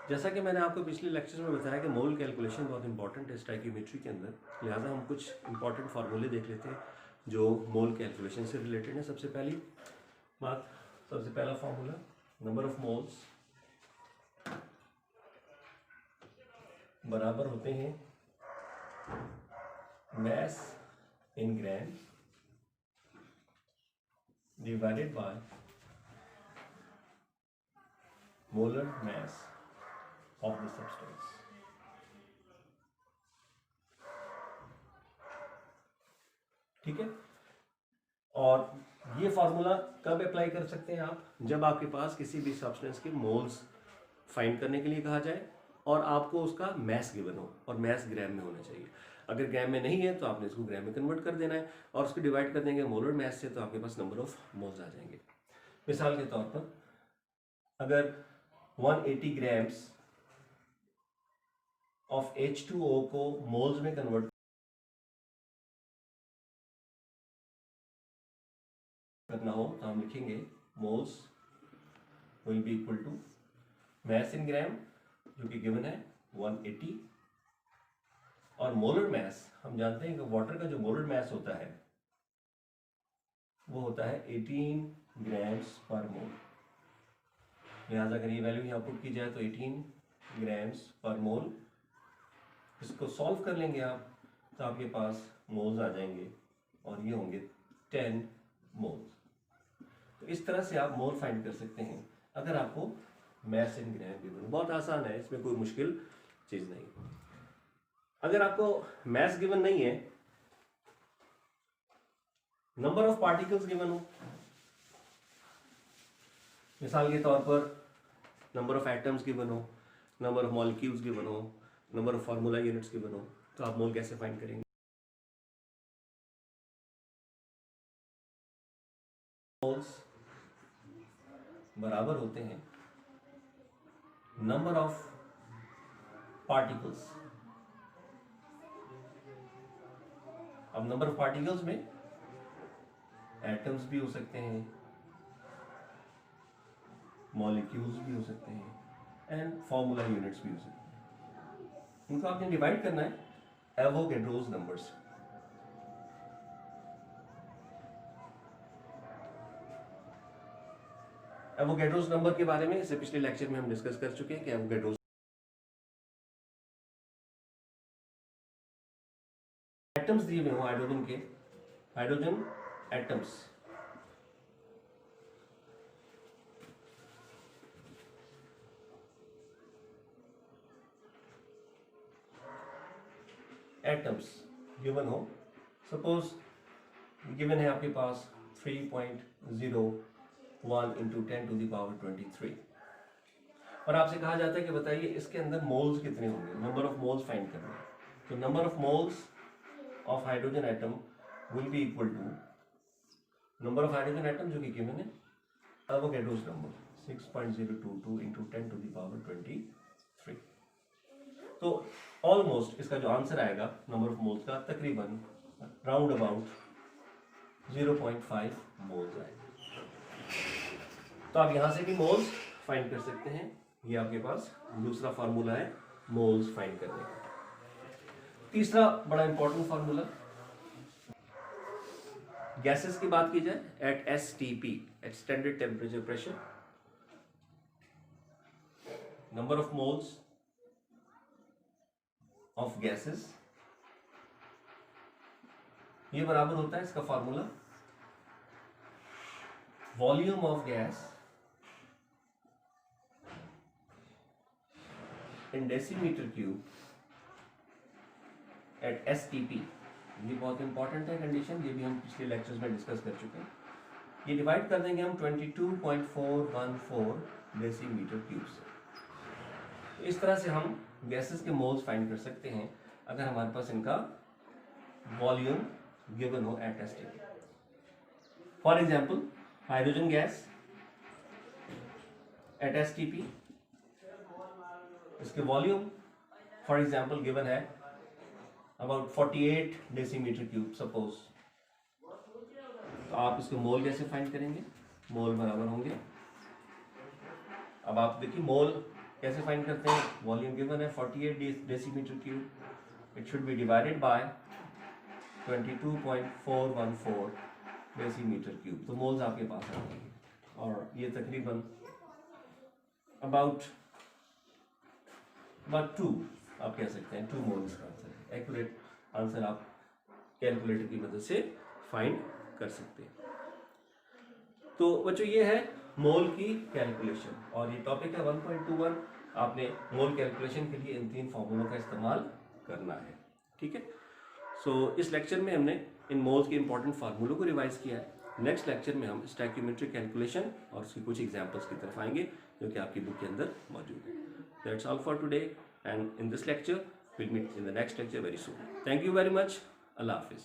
जैसा कि मैंने आपको पिछले लेक्चर में बताया कि मोल कैलकुलेशन बहुत इंपॉर्टेंट है स्टोइकियोमेट्री के अंदर, लिहाजा हम कुछ इंपॉर्टेंट फार्मूले देख लेते हैं जो मोल कैलकुलेशन से रिलेटेड है। सबसे पहला फार्मूला, नंबर ऑफ मोल्स बराबर होते हैं mass in grams divided by molar mass of the substance। ठीक है, और ये फार्मूला कब अप्लाई कर सकते हैं आप? जब आपके पास किसी भी सब्सटेंस के मोल्स फाइंड करने के लिए कहा जाए और आपको उसका मैस गिवन हो, और मैस ग्राम में होना चाहिए। अगर ग्राम में नहीं है तो आपने इसको ग्राम में कन्वर्ट कर देना है और उसको डिवाइड कर देंगे मोलर मैस से, तो आपके पास नंबर ऑफ मोल्स आ जाएंगे। मिसाल के तौर पर अगर 180 ग्राम्स ऑफ H2O को मोल्स में कन्वर्ट करना हो तो हम लिखेंगे moles will be equal to mass in gram जो कि गिवन है 180, और मोलर मैस हम जानते हैं कि वाटर का जो मोलर मैस होता है वो होता है 18 ग्राम्स पर मोल। लिहाजा अगर ये वैल्यू यहाँ पुट की जाए तो 18 ग्राम्स पर मोल। इसको सॉल्व कर लेंगे आप तो आपके पास मोल्स आ जाएंगे और ये होंगे 10 मोल्स। तो इस तरह से आप मोल फाइंड कर सकते हैं अगर आपको मैस इन ग्राम भी गिवन। बहुत आसान है, इसमें कोई मुश्किल चीज नहीं। अगर आपको मैस गिवन नहीं है, नंबर ऑफ पार्टिकल्स गिवन हो, मिसाल के तौर पर नंबर ऑफ एटम्स गिवन हो, नंबर ऑफ मॉलिक्यूल्स गिवन हो, number of formula units given हो, तो आप मोल कैसे फाइंड करेंगे? मोल्स बराबर होते हैं नंबर ऑफ पार्टिकल्स। अब नंबर ऑफ पार्टिकल्स में एटम्स भी हो सकते हैं, मॉलिक्यूल्स भी हो सकते हैं एंड फार्मूला यूनिट्स भी हो सकते हैं। इनको आपने डिवाइड करना है एवोगैड्रोस नंबर्स। एवोगैड्रोस नंबर के बारे में इससे पिछले लेक्चर में हम डिस्कस कर चुके हैं कि एवोगैड्रोस एटम्स दिए हुए हो हाइड्रोजन के, हाइड्रोजन एटम्स, एटम्स गिवन हो, सपोज गिवन है आपके पास 3.01 इंटू 10 टू द पावर 23, और आपसे कहा जाता है कि बताइए इसके अंदर मोल्स कितने होंगे, नंबर ऑफ मोल्स फाइंड करना है। तो number of moles of hydrogen atom will be equal to number of hydrogen atom जो कि गिवन है Avogadro's number 6.022 into 10 to the power 23। तो ऑलमोस्ट इसका जो आंसर आएगा नंबर ऑफ मोल्स का तकरीबन राउंड अबाउट 0.5 मोल्स आएगा। तो आप यहां से भी मोल्स फाइंड कर सकते हैं। ये आपके पास दूसरा फार्मूला है मोल्स फाइंड करने का। तीसरा बड़ा इंपॉर्टेंट फार्मूला, गैसेस की बात की जाए at STP, at standard temperature pressure, number of moles of gases, ये बराबर होता है इसका formula volume of gas in decimetre cube at STP। ये बहुत इंपॉर्टेंट है कंडीशन, ये भी हम पिछले लेक्चर्स में डिस्कस कर चुके हैं। ये डिवाइड कर देंगे हम 22.414 डेसीमीटर क्यूब से। इस तरह से हम गैसेस के मोल्स फाइंड कर सकते हैं अगर हमारे पास इनका वॉल्यूम गिवन हो at STP। For example hydrogen gas at STP, इसके वॉल्यूम फॉर एग्जांपल गिवन है अबाउट 48 डेसीमीटर क्यूब सपोज। तो आप इसको मोल कैसे फाइंड करेंगे? मोल बराबर होंगे, अब आप देखिए मोल कैसे फाइंड करते हैं? वॉल्यूम गिवन है 48 decimetre cube, it should be divided by 22.414 decimetre cube, तो मोल्स आपके पास आ जाएंगे और ये तकरीबन अबाउट 2 आप कह सकते हैं 2 मोल्स का आंसर है। एक्यूरेट आंसर आप कैलकुलेटर की मदद से फाइंड कर सकते हैं। तो बच्चों ये है मोल की कैलकुलेशन और ये टॉपिक है 1.21। आपने मोल कैलकुलेशन के लिए इन 3 फॉर्मूलों का इस्तेमाल करना है, ठीक है। सो इस लेक्चर में हमने इन मोल्स के इंपॉर्टेंट फार्मूलों को रिवाइज किया है। नेक्स्ट लेक्चर में हम स्टैक्योमेट्रिक कैलकुलेशन और उसकी कुछ एग्जांपल्स की तरफ आएंगे जो कि आपकी बुक के अंदर मौजूद है। That's all for today and in this lecture we'll meet in the next lecture very soon. Thank you very much. Allah Hafiz.